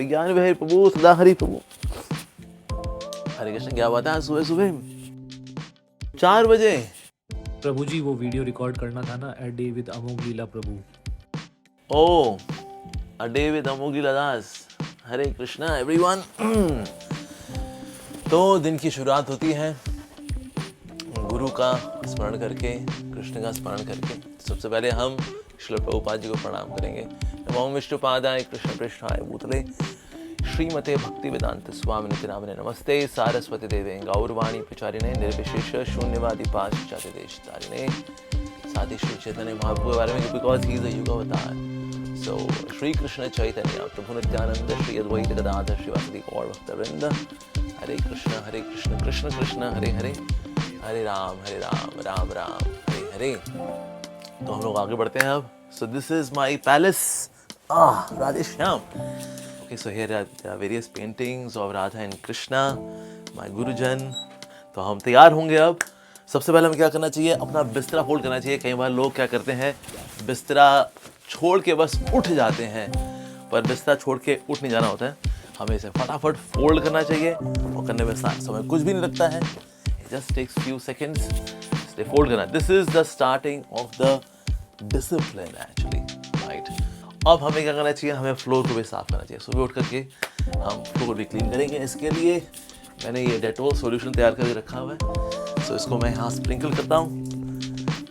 ज्ञान वह प्रभु सदा हरि प्रभु। हरे कृष्ण। क्या बात है, सुबह सुबह 4 बजे। प्रभु जी वो वीडियो रिकॉर्ड करना था ना, a day with Amogh Leela Prabhu. Oh, a day with Amogh Leela Das. Hare Krishna everyone. तो दिन की शुरुआत होती है गुरु का स्मरण करके, कृष्ण का स्मरण करके। सबसे पहले हम श्रील प्रभुपाद जी को प्रणाम करेंगे। नमो विष्णुपादाय कृष्ण पृष्ठाय भूतले श्रीमते भक्ति वेदांत स्वामी नित्य नामने नमस्ते सारस्वती देवे गौरवाणी प्रचारिणे निर्विशेष शून्यवादी पाश्चात्य देश तारिणे। साथ ही श्री चैतन्य महाप्रभु के बारे में, बिकॉज ही इज अ युग अवतार। सो श्री कृष्ण चैतन्य प्रभु नित्यानंद श्री अद्वैत गदाधर श्रीवासदि गौर भक्तवृंद। हरे कृष्ण कृष्ण कृष्ण हरे हरे, हरे राम राम राम हरे हरे। तो हम लोग आगे बढ़ते हैं अब। So this is my palace, Radheshyam. Okay, so here are various paintings of Radha and Krishna, my गुरुजन। तो हम तैयार होंगे अब। सबसे पहले हमें क्या करना चाहिए, अपना बिस्तरा फोल्ड करना चाहिए। कई बार लोग क्या करते हैं, बिस्तरा छोड़ के बस उठ जाते हैं, पर बिस्तरा छोड़ के उठ नहीं जाना होता है। हमें इसे फटाफट फोल्ड करना चाहिए और करने में समय कुछ भी नहीं लगता है। It just takes few seconds। इसलिए फोल्ड करना, this is the starting of the discipline actually, right. अब हमें क्या करना चाहिए, हमें फ्लोर को भी साफ करना चाहिए। सुबह उठ करके हम फ्लोर भी क्लीन करेंगे। इसके लिए मैंने ये डेटोल सॉल्यूशन तैयार करके रखा हुआ है। सो इसको मैं यहाँ स्प्रिंकल करता हूँ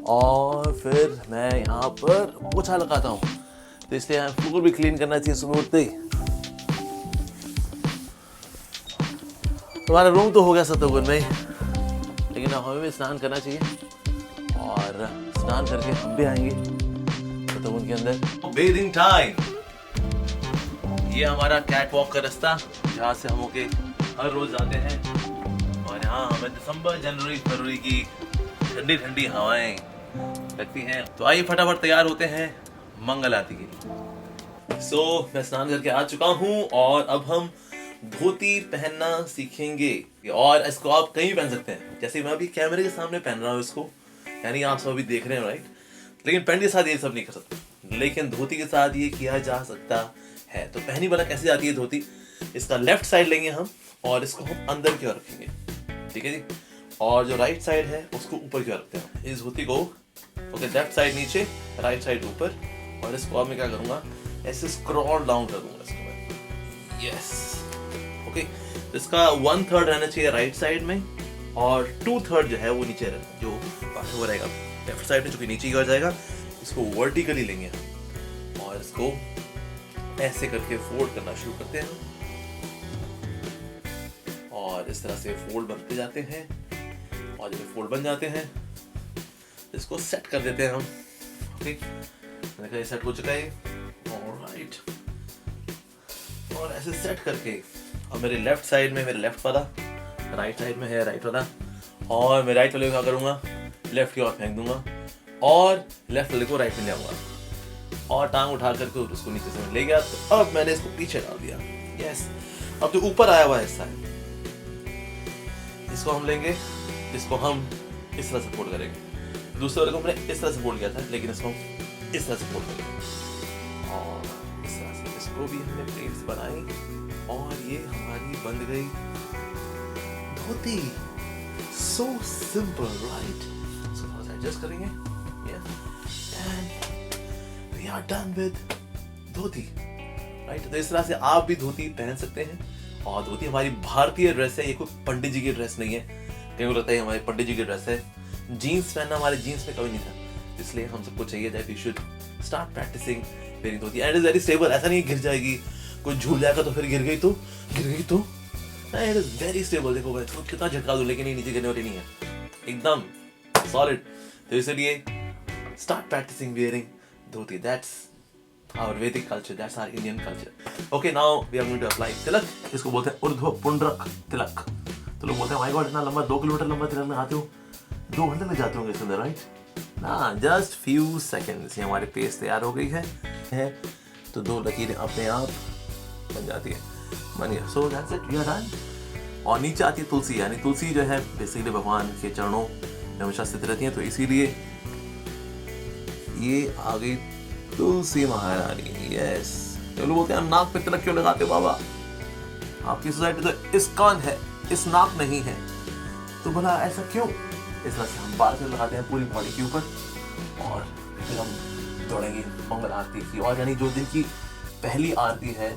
और फिर मैं यहाँ पर पोछा लगाता हूँ। तो इसलिए हमें फ्लोर भी क्लीन करना चाहिए सुबह उठते ही। हमारा रूम तो हो गया सतोगुण में, लेकिन अब हमें भी स्नान करना चाहिए और स्नान करके हम भी आएंगे सतोगुण के अंदर। Bathing time. ये हमारा कैट वॉक का रास्ता, जहाँ से हम होके हर रोज जाते हैं। और यहाँ हमें दिसंबर जनवरी फरवरी की ठंडी ठंडी हवाएं लगती हैं। तो आइए फटाफट तैयार होते हैं मंगल आरती के लिए। सो मैं स्नान करके आ चुका हूँ और अब हम धोती पहनना सीखेंगे। और इसको आप कहीं भी पहन सकते हैं, जैसे मैं अभी कैमरे के सामने पहन रहा हूँ इसको, यानी आप सब अभी देख रहे हैं, राइट। लेकिन पैंट के साथ ये सब नहीं कर सकते, लेकिन धोती के साथ ये किया जा सकता है। तो पहनी वाला कैसे जाती है धोती, इसका लेफ्ट साइड लेंगे हम और इसको हम अंदर की ओर रखेंगे, ठीक है जी। और जो राइट साइड है उसको ऊपर की ओर रखते हैं। इस धोती को ओके, लेफ्ट साइड नीचे, राइट साइड ऊपर। और इसको अब मैं क्या करूंगा, ऐसे स्क्रॉल डाउन कर दूंगा इसको मैं। Yes, okay. इसका 1/3 रहना चाहिए राइट साइड में और 2/3 जो है वो नीचे रहना, जो बाकी वो रहेगा लेफ्ट साइड में, जो कि नीचे की ओर जाएगा। इसको वर्टिकली लेंगे हम और इसको ऐसे करके फोल्ड करना शुरू करते हैं और इस तरह से फोल्ड बनते जाते हैं। और जब फोल्ड बन जाते हैं इसको सेट कर देते हैं हम, ओके। मैंने कहा सेट हो चुका है, ऑलराइट। और ऐसे सेट करके अब मेरे लेफ्ट साइड में मेरे लेफ्ट वाला, राइट साइड में है राइट वाला, और मैं राइट वाले को क्या करूंगा, लेफ्ट की ओर फेंक दूंगा और लेफ्ट वाले को राइट में ले आऊंगा और टांग उठा करके उसको नीचे से ले गया। तो अब मैंने इसको पीछे डाल दिया। यस, अब जो ऊपर आया हुआ हिस्सा है इसको हम लेंगे, इसको हम इस तरह से फोल्ड करेंगे। दूसरे वाले को हमने इस तरह से फोल्ड किया था, लेकिन इसको इस तरह से फोल्ड करेंगे और इस तरह से इसको भी हमने प्लेट्स बनाई और ये हमारी बन गई धोती। So simple, right? So थोड़ा सा एडजस्ट करेंगे, and we are done with dhoti, right? तो इस तरह से आप भी धोती पहन सकते हैं। और धोती हमारी भारतीय ड्रेस है, ये कोई पंडित जी की ड्रेस नहीं है। कहीं को लगता है हमारे पंडित जी की ड्रेस है। जीन्स पहनना हमारे जीन्स में कभी नहीं था, इसलिए हम सबको चाहिए that we should start practicing wearing dhoti. And is very stable, ऐसा नहीं गिर जाएगी, कोई झूल जाएगा तो फिर गिर गई तो इट इज वेरी स्टेबल। देखो मैं इसको कितना झटका दूं, लेकिन ये नीचे गिरने वाली नहीं है, एकदम सॉलिड। तो इसलिए start practicing wearing dhoti. That's our Vedic culture, that's our Indian culture. Okay, now we are going to apply tilak. इसको बोलते हैं ऊर्ध्व पुंड्रक तिलक। तो लोग बोलते हैं माय गॉड इतना लंबा 2 किलोमीटर लंबा तिलक में आते हो, 2 घंटे लग जाते होंगे इसके अंदर, राइट ना, जस्ट फ्यू सेकेंड्स। ये हमारी पेस्ट तैयार हो गई है तो 2 लकीरें अपने आप बन जाती है, बन गया। So that's it, we are done. और नीचे आती है तुलसी, यानी तुलसी जो है बेसिकली भगवान के चरणों में हमेशा स्थित रहती है, तो इसीलिए ये आ गई तुलसी महारानी। यस, तो लोग बोलते हैं नाक पे तिलक क्यों लगाते हो बाबा, आपकी सोसाइटी तो इस्कॉन है, इस नाक नहीं है। तो बोला ऐसा क्यों? इस तरह से हम बाल से लगाते हैं पूरी बॉडी के ऊपर और फिर हम दौड़ेंगे मंगल आरती की, और यानी जो दिन की पहली आरती है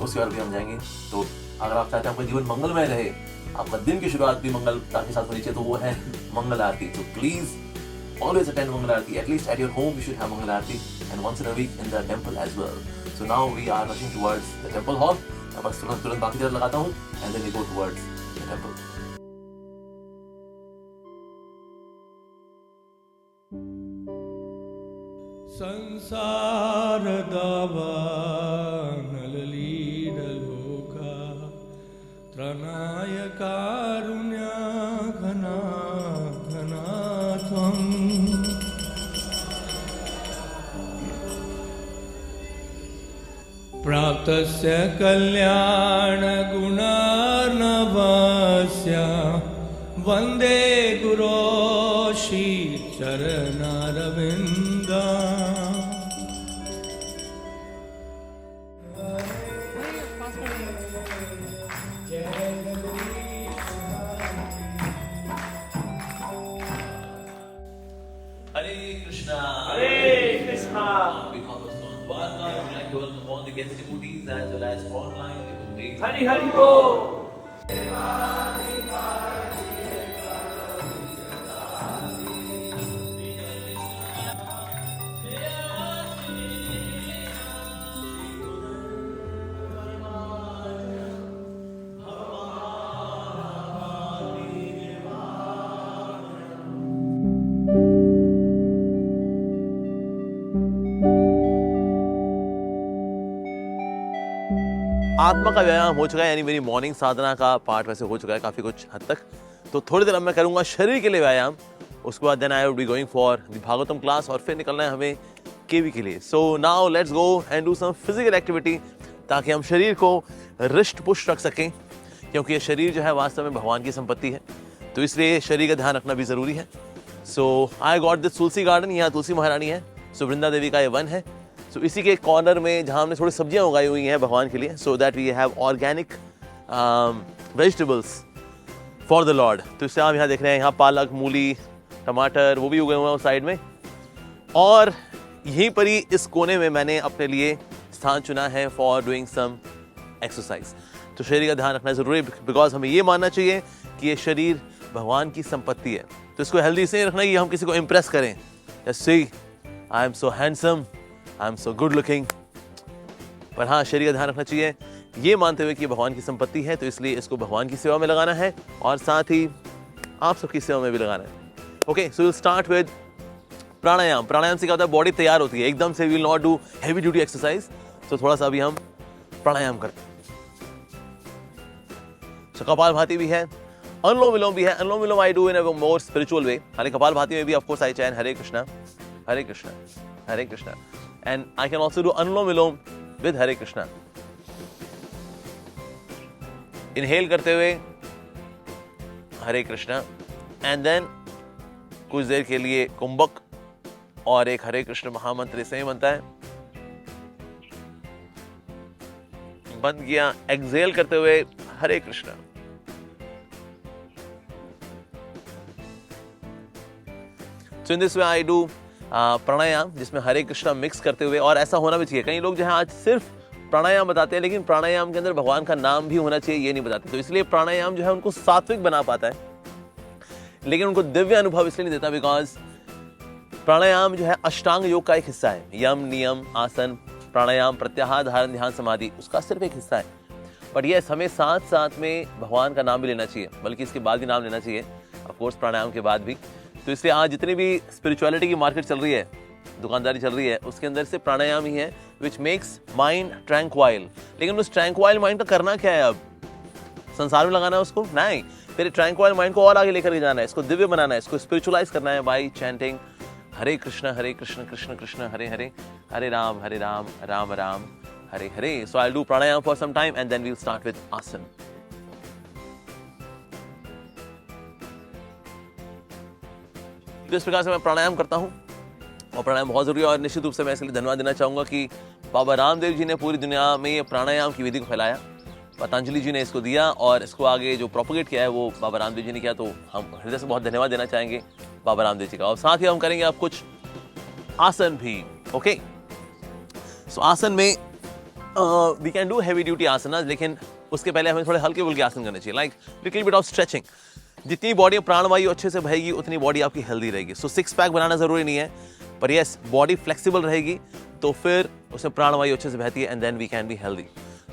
उसके बाद भी हम जाएंगे। तो अगर आप चाहते हैं आपका जीवन मंगलमय रहे, आपका दिन की शुरुआत भी मंगलता के साथ होनी चाहिए, तो वो है मंगल आरती। तो please always attend Mangal Aarti. At least at your home you should have Mangal Aarti, and once in a week in the temple as well. So now we are rushing towards the temple hall. मैं बस तुरंत बाकी तरफ लगाता हूँ and then we go towards the temple. संसार दावानललीडलोका त्रनाय कारुण्या घना घना त्वम् प्राप्तस्य कल्याण गुणार्णवस्य वन्दे गुरो Shri चरणारविन्दा। Hare Krishna. Hare Krishna. Because of Lord Dwarka, I would like to welcome all the guest devotees as well as online devotees. Hari Hari Bol. आत्मा का व्यायाम हो चुका है, यानी मेरी मॉर्निंग साधना का पार्ट वैसे हो चुका है काफ़ी कुछ हद तक। तो थोड़ी देर अब मैं करूँगा शरीर के लिए व्यायाम, उसके बाद then I would be going for the Bhagavatam class, और फिर निकलना है हमें केवी के लिए। So now let's go and do some physical activity, ताकि हम शरीर को रिष्ट पुष्ट रख सकें, क्योंकि ये शरीर जो है वास्तव में भगवान की संपत्ति है, तो इसलिए शरीर का ध्यान रखना भी ज़रूरी है। So I got this Tulsi garden, यहाँ तुलसी महारानी है, सो वृंदा देवी का ये वन है। सो इसी के कॉर्नर में जहाँ हमने थोड़ी सब्जियाँ उगाई हुई हैं भगवान के लिए, so that we have organic vegetables for the lord. तो इससे आप यहाँ देख रहे हैं, यहाँ पालक, मूली, टमाटर वो भी उगे हुए हैं उस साइड में, और यहीं पर ही इस कोने में मैंने अपने लिए स्थान चुना है फॉर डूइंग सम एक्सरसाइज। तो शरीर का ध्यान रखना ज़रूरी है, बिकॉज हमें ये मानना चाहिए कि ये शरीर भगवान की संपत्ति है। तो इसको हेल्दी इसलिए रखना कि हम किसी को इम्प्रेस करें, see I am so handsome, I am so good looking. पर हाँ, शरीर का ध्यान रखना चाहिए ये मानते हुए कि भगवान की संपत्ति है, तो इसलिए इसको भगवान की सेवा में लगाना है और साथ ही आप सबकी सेवा में भी लगाना है। Okay, so will start with pranayama. Pranayama से क्या होता है, बॉडी तैयार होती है एकदम से, will not do heavy duty exercise. तो थोड़ा सा अभी हम प्राणायाम करते हैं। So, कपाल भाती भी है, अनुलोम विलोम भी है। अनुलोम विलोम I do in a more spiritual way, हालांकि कपाल भाती में भी of course I chain Hare Krishna Hare Krishna Hare Krishna, and I can also do anulom vilom with Hare Krishna. Inhale करते हुए हरे कृष्णा, एंड देन कुछ देर के लिए कुंभक और एक हरे कृष्ण महामंत्र इसमें बनता है। बंद किया, एक्सेल करते हुए हरे Krishna. So in this way I do प्राणायाम, जिसमें हरे कृष्णा मिक्स करते हुए, और ऐसा होना भी चाहिए। कई लोग जो है आज सिर्फ प्राणायाम बताते हैं, लेकिन प्राणायाम के अंदर भगवान का नाम भी होना चाहिए ये नहीं बताते। तो इसलिए प्राणायाम जो है उनको सात्विक बना पाता है, लेकिन उनको दिव्य अनुभव इसलिए नहीं देता, बिकॉज प्राणायाम जो है अष्टांग योग का एक हिस्सा है। यम, नियम, आसन, प्राणायाम, प्रत्याहार, धारण, ध्यान, समाधि उसका सिर्फ एक हिस्सा है। बट ये हमें साथ साथ में भगवान का नाम भी लेना चाहिए, बल्कि इसके बाद भी नाम लेना चाहिए, ऑफकोर्स प्राणायाम के बाद भी। तो इसलिए आज जितनी भी स्पिरिचुअलिटी की मार्केट चल रही है, दुकानदारी चल रही है, उसके अंदर से प्राणायाम ही है विच मेक्स माइंड ट्रैंक्वाइल। लेकिन उस ट्रैंक्वाइल माइंड का करना क्या है? अब संसार में लगाना है उसको? नहीं, फिर ट्रैंक्वाइल माइंड को और आगे लेकर के जाना है, इसको दिव्य बनाना है, इसको स्पिरिचुअलाइज करना है by chanting Hare Krishna Krishna Krishna Hare Hare, Hare Ram Ram Ram Hare Hare. So I will do pranayama for some time and then we will start with asana. तो इस प्रकार से मैं प्राणायाम करता हूँ, और प्राणायाम बहुत जरूरी है। और निश्चित रूप से मैं इसलिए धन्यवाद देना चाहूंगा कि बाबा रामदेव जी ने पूरी दुनिया में ये प्राणायाम की विधि को फैलाया, पतंजलि जी ने इसको दिया और इसको आगे जो प्रोपोगेट किया है वो बाबा रामदेव जी ने किया। तो हम हृदय से बहुत धन्यवाद देना चाहेंगे बाबा रामदेव जी का। और साथ ही हम करेंगे अब कुछ आसन भी। ओके, सो आसन में we can do heavy duty asana, लेकिन उसके पहले हमें थोड़े हल्के फुल्के आसन करने चाहिए, like little bit of stretching. जितनी बॉडी में प्राणवायु अच्छे से बहेगी उतनी बॉडी आपकी हेल्दी रहेगी। सो सिक्स पैक बनाना जरूरी नहीं है, पर यस बॉडी फ्लेक्सिबल रहेगी तो फिर उसमें प्राणवायु अच्छे से बहती है and then we can be healthy.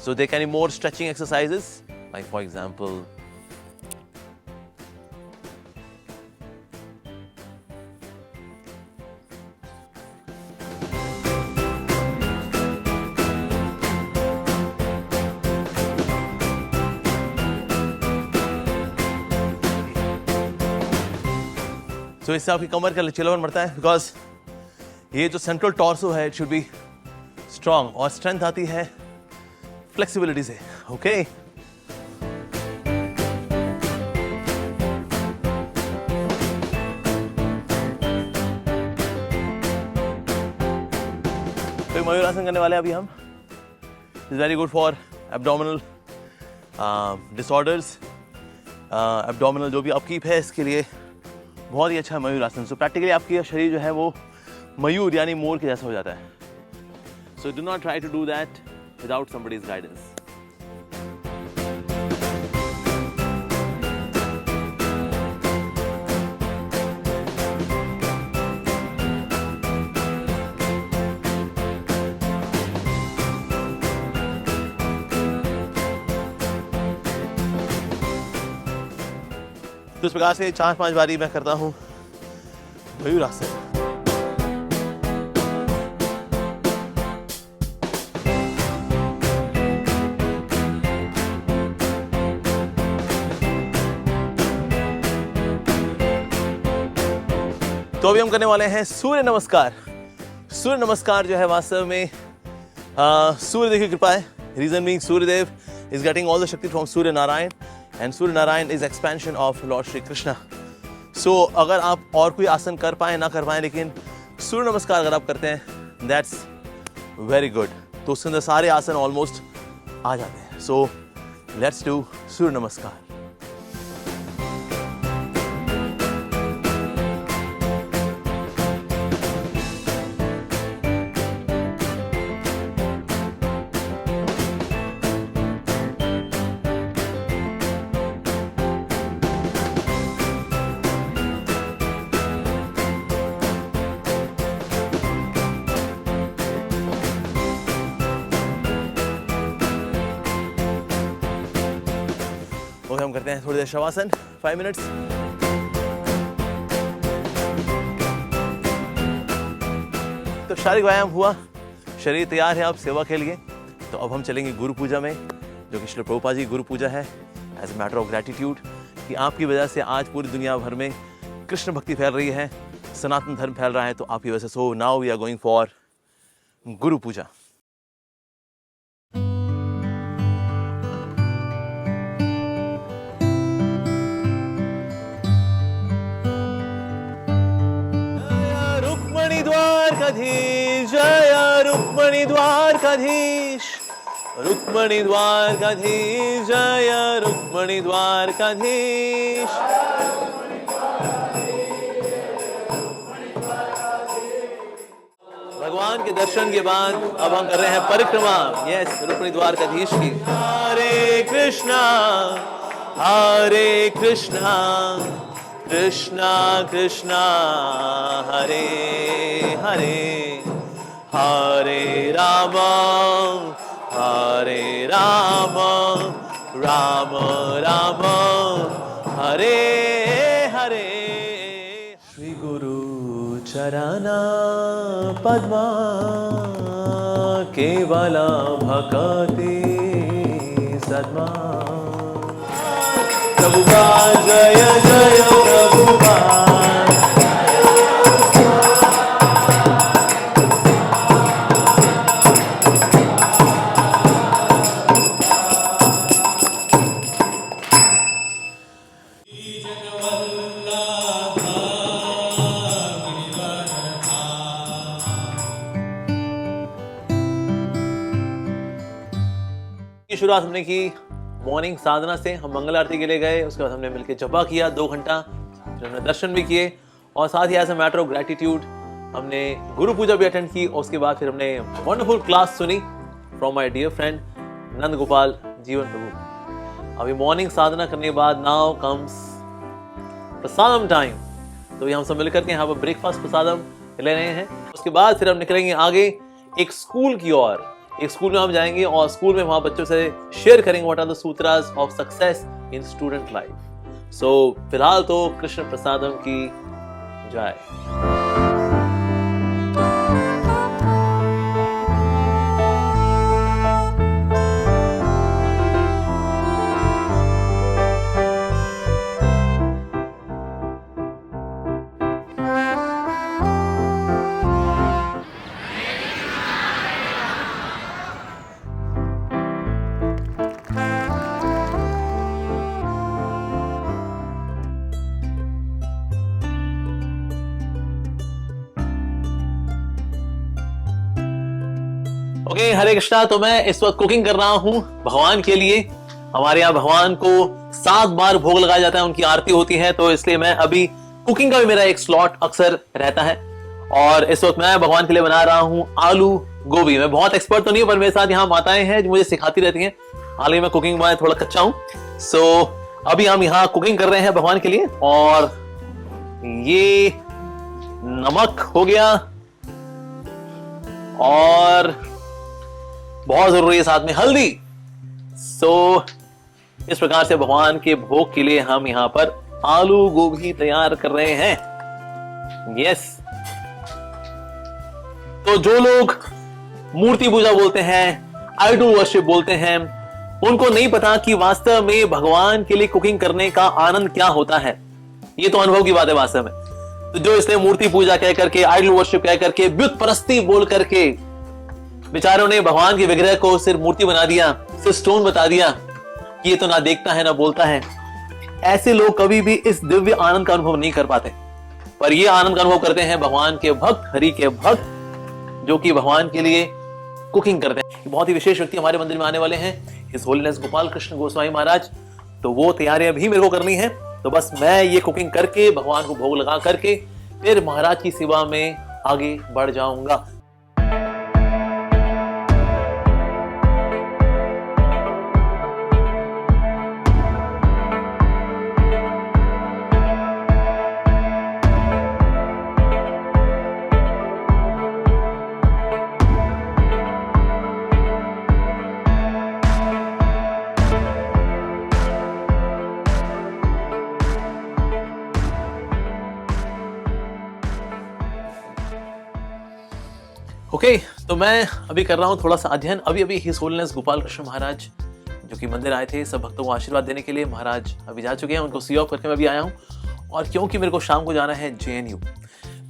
So they can be more stretching exercises, like for example तो इससे आपकी कमर का लचीलापन बढ़ता है, बिकॉज ये जो सेंट्रल टॉर्सो है इट शुड बी स्ट्रांग, और स्ट्रेंथ आती है फ्लेक्सिबिलिटी से। ओके, तो मयूरासन करने वाले अभी हम। Is very good for abdominal disorders, abdominal जो भी अपकीप है इसके लिए बहुत ही अच्छा है मयूरासन। सो प्रैक्टिकली आपकी शरीर जो है वो मयूर यानी मोर के जैसा हो जाता है। So do not try to do that without somebody's guidance. तो इस प्रकार से 4-5 बारी मैं करता हूँ मयूरासन। तो अभी हम करने वाले हैं सूर्य नमस्कार। सूर्य नमस्कार जो है वास्तव में सूर्य देव की कृपा है। Reason being Suryadev is getting all the shakti from Surya Narayan, and Surya Narayan is expansion of lord Shri Krishna. सो अगर आप और कोई आसन कर पाए ना कर पाए, लेकिन सूर्य नमस्कार अगर आप करते हैं दैट्स वेरी गुड। तो उसके अंदर सारे आसन ऑलमोस्ट आ जाते हैं। सो लेट्स डू सूर्य नमस्कार। हम करते हैं थोड़ी देर शवासन 5 मिनट्स। तो शारीरिक व्यायाम हुआ, शरीर तैयार है अब सेवा के लिए। तो अब हम चलेंगे गुरु पूजा में, जो कि श्री प्रभुपाद जी गुरु पूजा है as a matter of gratitude, कि आपकी वजह से आज पूरी दुनिया भर में कृष्ण भक्ति फैल रही है, सनातन धर्म फैल रहा है। तो आपकी वजह से so now we are going for Guru Puja. Dwarkadhish जय रुक्मणी द्वारकाधीश, रुक्मणी द्वारकाधीश जय रुक्मणी द्वारकाधीश। भगवान के दर्शन के बाद अब हम कर रहे हैं परिक्रमा, यस, रुक्मणी द्वारकाधीश की। हरे कृष्णा कृष्णा कृष्णा हरे हरे, हरे राम राम राम हरे हरे। श्री गुरु चरणा पद्मा केवला भक्ति सद्मा। प्रभुपाद जय जय प्रभुपाद। की शुरुआत हमने की मॉर्निंग साधना से। हम मंगल आरती के लिए गए, उसके बाद हमने मिलकर जपा किया 2 घंटा, फिर हमने दर्शन भी किए और साथ ही as a matter of gratitude हमने गुरु पूजा भी अटेंड की। और उसके बाद फिर हमने वंडरफुल क्लास सुनी from my dear friend Nand Gopal जीवन प्रभु। अभी मॉर्निंग साधना करने के बाद नाउ कम्स प्रसादम टाइम। तो हम सब मिलकर के यहाँ पर ब्रेकफास्ट प्रसादम ले रहे हैं। उसके बाद फिर हम निकलेंगे आगे एक स्कूल की ओर। एक स्कूल में हम जाएंगे और स्कूल में वहां बच्चों से शेयर करेंगे what are the sutras of success in student life. So फिलहाल तो कृष्ण प्रसादम की जय। ओके, हरे कृष्णा। तो मैं इस वक्त कुकिंग कर रहा हूं भगवान के लिए। हमारे यहाँ भगवान को 7 बार भोग लगाया जाता है, उनकी आरती होती है, तो इसलिए मैं अभी कुकिंग का भी मेरा एक स्लॉट अक्सर रहता है। और इस वक्त मैं भगवान के लिए बना रहा हूं आलू गोभी। मैं बहुत एक्सपर्ट तो नहीं हूं, पर मेरे साथ यहाँ माताएं हैं जो मुझे सिखाती रहती हैं। हालांकि मैं कुकिंग में थोड़ा कच्चा हूं। सो अभी हम यहाँ कुकिंग कर रहे हैं भगवान के लिए। और ये नमक हो गया और बहुत जरूरी है साथ में हल्दी। सो इस प्रकार से भगवान के भोग के लिए हम यहां पर आलू गोभी तैयार कर रहे हैं। यस। तो जो लोग मूर्ति पूजा बोलते हैं, आइडल वर्शिप बोलते हैं, उनको नहीं पता कि वास्तव में भगवान के लिए कुकिंग करने का आनंद क्या होता है। ये तो अनुभव की बात है वास्तव में। तो जो इसलिए मूर्ति पूजा कह करके, आइडल वर्शिप कह करके, व्युत परस्ती बोल करके बेचारों ने भगवान के विग्रह को सिर्फ मूर्ति बना दिया, सिर्फ स्टोन बता दिया कि ये तो ना देखता है ना बोलता है। ऐसे लोग कभी भी इस दिव्य आनंद का अनुभव नहीं कर पाते। पर ये आनंद का अनुभव करते हैं भगवान के भक्त, हरि के भक्त, जो कि भगवान के लिए कुकिंग करते हैं। बहुत ही विशेष व्यक्ति हमारे मंदिर में आने वाले हैं, हिज होलीनेस गोपाल कृष्ण गोस्वामी महाराज। तो वो तैयारियां भी मेरे को करनी है। तो बस मैं ये कुकिंग करके, भगवान को भोग लगा करके, फिर महाराज की सेवा में आगे बढ़ जाऊंगा। ओके, तो मैं अभी कर रहा हूँ थोड़ा सा अध्ययन। अभी हिज होलीनेस गोपाल कृष्ण महाराज जो कि मंदिर आए थे सब भक्तों को आशीर्वाद देने के लिए, महाराज अभी जा चुके हैं। उनको सी ऑफ करके मैं भी आया हूँ। और क्योंकि मेरे को शाम को जाना है JNU,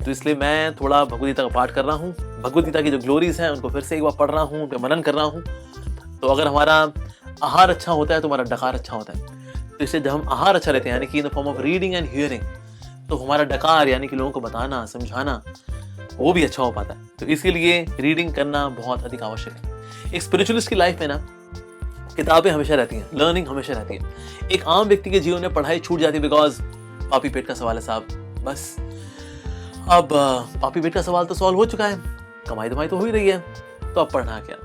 तो इसलिए मैं थोड़ा भगवदगीता का पाठ कर रहा हूँ। भगवदगीता की जो ग्लोरीज हैं उनको फिर से एक बार पढ़ रहा हूँ, उन पर मनन कर रहा हूँ। तो अगर हमारा आहार अच्छा होता है तो हमारा डकार अच्छा होता है। तो इसलिए जब हम आहार अच्छा लेते हैं, यानी कि in the form of reading and hearing, तो हमारा डकार यानी कि लोगों को बताना, समझाना, वो भी अच्छा हो पाता है। तो इसीलिए रीडिंग करना बहुत अधिक आवश्यक है। एक स्पिरिचुअलिस्ट की लाइफ में ना किताबें हमेशा रहती हैं, लर्निंग हमेशा रहती है। एक आम व्यक्ति के जीवन में पढ़ाई छूट जाती है बिकॉज पापी पेट का सवाल है साहब। बस अब पापी पेट का सवाल तो सॉल्व हो चुका है, कमाई धमाई तो हो ही रही है, तो अब पढ़ना क्या।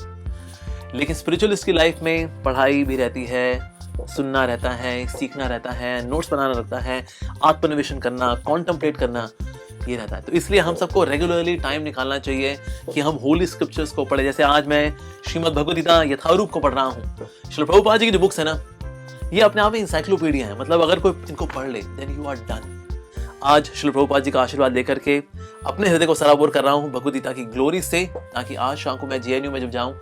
लेकिन स्पिरिचुअलिस्ट की लाइफ में पढ़ाई भी रहती है, सुनना रहता है, सीखना रहता है, नोट्स बनाना रहता है, आत्मनिवेशन करना, कॉन्टेम्पलेट करना, ये रहता है। तो इसलिए हम सबको रेगुलरली टाइम निकालना चाहिए कि हम होली स्क्रिप्चर्स को पढ़े। जैसे आज मैं श्रीमद् भगवद गीता यथारूप को पढ़ रहा हूँ। श्रील प्रभुपाद जी की जो बुक्स है ना, ये अपने आप में इंसाइक्लोपीडिया है। मतलब अगर कोई इनको पढ़ ले देन यू आर डन। आज श्रील प्रभुपाद जी का आशीर्वाद लेकर के अपने हृदय को सराबोर कर रहा हूँ भगवद गीता की ग्लोरी से, ताकि आज शाम को मैं JNU में जब जाऊँ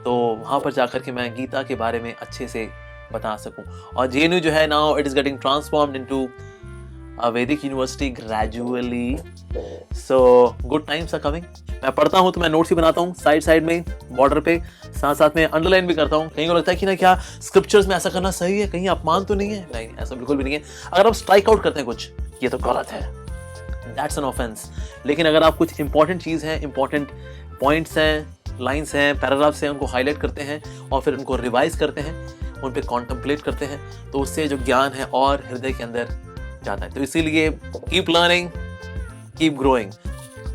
तो वहाँ पर जाकर के मैं गीता के बारे में अच्छे से बता सकूं। और JNU जो है now it is getting transformed into a Vedic university gradually, so good times are coming। मैं पढ़ता हूँ तो मैं नोट्स ही बनाता हूँ साइड में, बॉर्डर पे, साथ साथ में अंडरलाइन भी करता हूँ। कहीं को लगता है कि ना क्या स्क्रिप्चर्स में ऐसा करना सही है, कहीं अपमान तो नहीं है। नहीं, ऐसा बिल्कुल भी नहीं है। अगर आप स्ट्राइक आउट करते हैं कुछ, ये तो गलत है, दैट्स एन ऑफेंस। लेकिन अगर आप कुछ इंपॉर्टेंट चीज है, इंपॉर्टेंट पॉइंट्स हैं, लाइन्स हैं, पैराग्राफ्स हैं, उनको हाईलाइट करते हैं और फिर उनको रिवाइज करते हैं, उन पे कॉन्टेम्पलेट करते हैं, तो उससे जो ज्ञान है और हृदय के अंदर जाता है। तो इसीलिए keep learning, keep growing.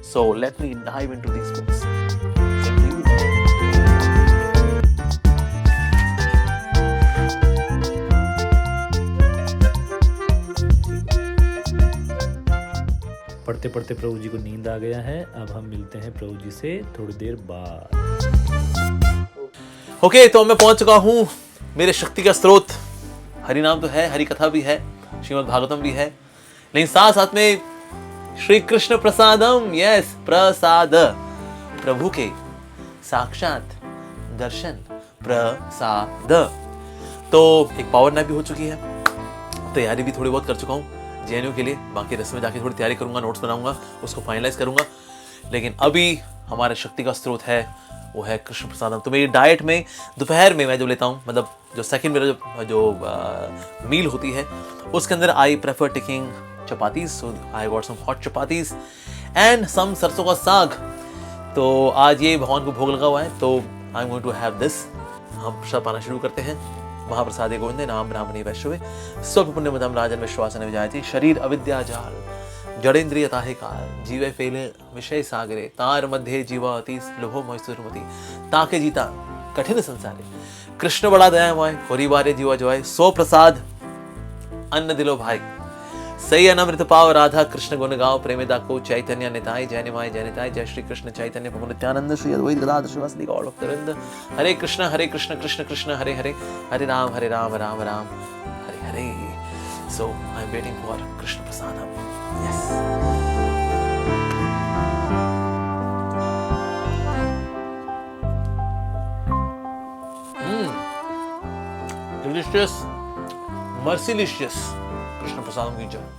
So let me dive into these books. पढ़ते पढ़ते प्रभु जी को नींद आ गया है। अब हम मिलते हैं प्रभु जी से थोड़ी देर बाद। ओके, तो मैं पहुंच चुका हूं मेरे शक्ति का स्रोत। हरि नाम तो है, हरि कथा भी है, श्रीमद् भागवतम भी है, लेकिन साथ साथ में श्री कृष्ण प्रसादम, यस प्रसाद, प्रभु के साक्षात दर्शन, प्रसाद। तो एक पावर नैप भी हो चुकी है, तैयारी भी थोड़ी बहुत कर चुका हूँ जेएनयू के लिए। बाकी रस्म में जाके थोड़ी तैयारी करूंगा, नोट्स बनाऊंगा, उसको फाइनलाइज करूंगा। लेकिन अभी हमारे शक्ति का स्रोत है वो है कृष्ण प्रसादम। तो मेरी डाइट में दोपहर में मैं जो लेता हूँ, मतलब जो सेकंड मेरा जो मील होती है, उसके अंदर I prefer taking chapatis. So I got some hot chapatis and some सरसों का साग। तो आज ये भगवान को भोग लगा हुआ है, तो I am going to have this. हम प्रसाद पाना शुरू करते हैं। महाप्रसादे गोविंदे नाम ब्राह्मणे वैश्वे स्व पुण्यमतम राजन विश्वासन विजायति शरीर अविद्या जाल जड़ेन्द्रिय ताहे काल जीवे फेले विषय सागरे तार मध्य जीवा अति लोभो मोहसुरमति ताके जीता कठिन संसारे कृष्ण बड़ा दयामय होरी बारे जीवा जोय सो प्रसाद अन्न दिलो भाई सही अनमृत पाव राधा कृष्ण गुण गाओ प्रेमिदा को चैतन्य निताय जय निमाय जय निताय जय श्री कृष्ण चैतन्य प्रभु नित्यानंद श्री अद्वैत गदाधर श्रीवासदि गौर भक्तवृंद Hare Krishna Krishna Krishna Hare Hare Hare Ram Ram Ram Hare Hare. So I am waiting for Krishna prasadam. Yes, delicious mercilicious Krishna prasadam की जय।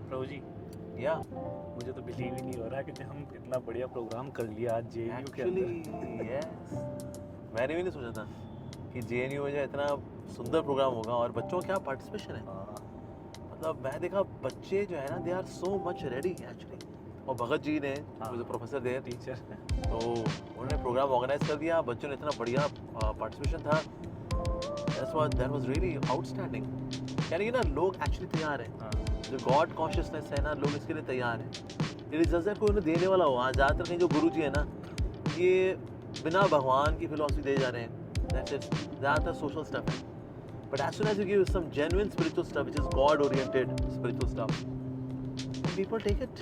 प्रभु जी, या मुझे तो बिलीव ही नहीं हो रहा कि हम इतना बढ़िया प्रोग्राम कर लिया आज जेएनयू के एक्चुअली अंदर। यस, मैंने भी नहीं सोचा था कि जेएनयू में जो इतना सुंदर प्रोग्राम होगा और बच्चों का क्या पार्टिसिपेशन है। मतलब मैं देखा बच्चे जो है ना, they are so much ready actually. और भगत जी ने जो प्रोफेसर देयर टीचर, तो उन्होंने प्रोग्राम ऑर्गेनाइज कर दिया, बच्चों ने इतना बढ़िया पार्टिसिपेशन था। That was really outstanding. यानी कि ना लोग एक्चुअली तैयार हैं, जो गॉड कॉन्शियसनेस है ना, लोग इसके लिए तैयार हैं। इट इज जस्ट दैट कोई उन्हें देने वाला हो। आज ज़्यादातर कहीं जो गुरु जी है ना, ये बिना भगवान की फिलोसफी दे जा रहे हैं, दैट्स इट, ज़्यादातर सोशल स्टफ है। But as soon as you give some genuine spiritual stuff which is God oriented spiritual stuff, people take it.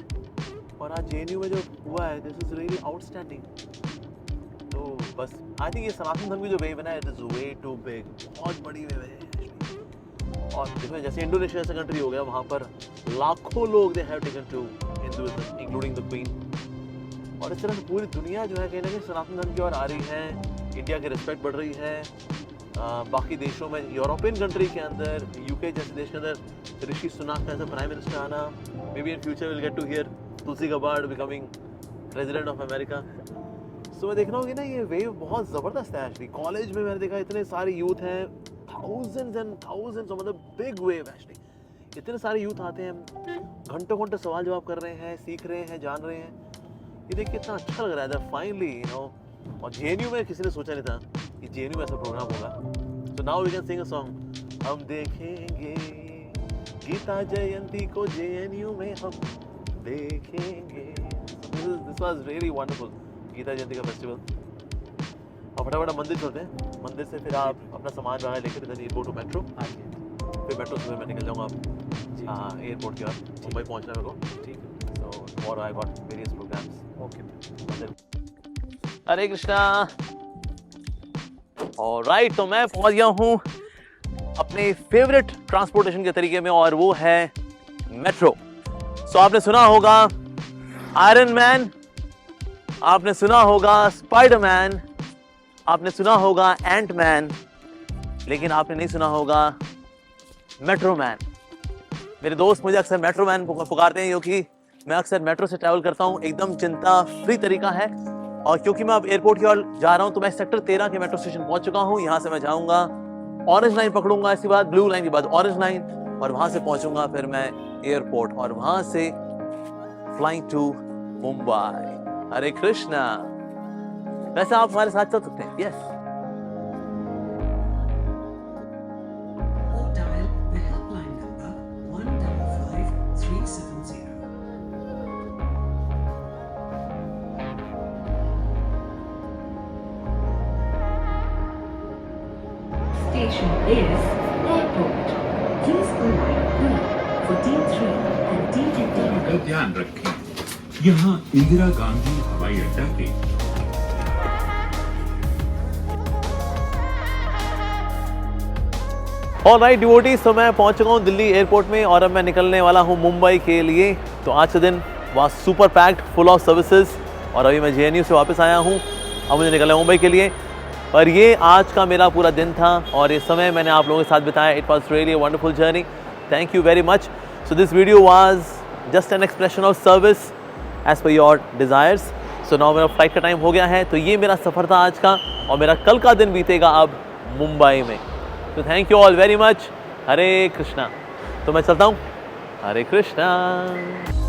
और आज जेएनयू में जो हुआ है, दिस इज रियली आउटस्टैंडिंग। तो बस आई थिंक ये सनातन धर्म की जो वेव है ना, it is way too big, बहुत बड़ी वेव है। और देखो जैसे इंडोनेशिया जैसा कंट्री हो गया, वहाँ पर लाखों लोग they have taken to Hinduism including the queen. और इस तरह से पूरी दुनिया जो है कहीं ना कहीं सनातन धर्म की ओर आ रही है। इंडिया की रिस्पेक्ट बढ़ रही है। बाकी देशों में, यूरोपियन कंट्री के अंदर, यूके जैसे देश के अंदर ऋषि सुनाक का ऐसा प्राइम मिनिस्टर आना, may be in future will get to hear Tulsi Gabbard becoming president of America. So मैं देख रहा हूँ कि ना ये वेव बहुत ज़बरदस्त है एक्चुअली। कॉलेज में मैंने देखा इतने सारे यूथ हैं, थाउजेंड्स एंड थाउजेंड्स, मतलब बिग वेव एक्चुअली। इतने सारे यूथ आते हैं, घंटों घंटे सवाल जवाब कर रहे हैं, सीख रहे हैं, जान रहे हैं। ये देख के इतना अच्छा लग रहा है फाइनली, यू नो। और जेएनयू में किसी ने सोचा नहीं था कि जेएनयू में ऐसा प्रोग्राम होगा। So now we can sing a song, हम देखेंगे गीता जयंती को जेएनयू में, हम देखेंगे। This was really wonderful, Gita Jayanti का फेस्टिवल। और फटाफट मंदिर चलते हैं, मंदिर से फिर आप अपना सामान वगैरह लेकर इधर गो टू मेट्रो। फिर मेट्रो से मैं निकल जाऊँगा एयरपोर्ट की ओर, मुंबई पहुँचना मेरे को। ठीक है, So tomorrow I got various programs. Okay. Hare Krishna. Alright, तो मैं पहुंच गया हूँ अपने फेवरेट ट्रांसपोर्टेशन के तरीके में, और वो है मेट्रो। सो आपने सुना होगा आयरन मैन, आपने सुना होगा स्पाइडरमैन, आपने सुना होगा एंट मैन, लेकिन आपने नहीं सुना होगा मेट्रो मैन। मेरे दोस्त मुझे अक्सर मेट्रो मैन पुकारते हैं क्योंकि मैं अक्सर मेट्रो से ट्रैवल करता हूँ। एकदम चिंता फ्री तरीका है, और क्योंकि मैं अब एयरपोर्ट की ओर जा रहा हूँ तो मैं सेक्टर 13 के मेट्रो स्टेशन पहुंच चुका हूँ। यहाँ से मैं जाऊँगा, ऑरेंज लाइन पकड़ूंगा, इसके बाद ब्लू लाइन के बाद ऑरेंज लाइन, और वहाँ से पहुँचूंगा फिर मैं एयरपोर्ट, और वहाँ से फ्लाइंग टू मुंबई। हरे कृष्णा। वैसे आप हमारे साथ चल सकते हैं। Yes, or dial the helpline number 155370. Station is Airport. Please go line B for D3 and D15. का ध्यान रखें, यहाँ इंदिरा गांधी हवाई अड्डा के ऑलराइट डिवोटीज, तो मैं पहुंच चुका हूं दिल्ली एयरपोर्ट में, और अब मैं निकलने वाला हूं मुंबई के लिए। तो आज का दिन वहाँ super packed, full of services, और अभी मैं JNU से वापस आया हूं। अब मुझे निकलना है मुंबई के लिए, और ये आज का मेरा पूरा दिन था, और ये समय मैंने आप लोगों के साथ बिताया। It was really a wonderful journey. Thank you very much. So this video was just an expression of service as per your desires. So now मेरा फ्लाइट का टाइम हो गया है, तो ये मेरा सफ़र था आज का, और मेरा कल का दिन बीतेगा अब मुंबई में। तो thank you all very much. Hare Krishna. तो मैं चलता हूँ। हरे कृष्णा।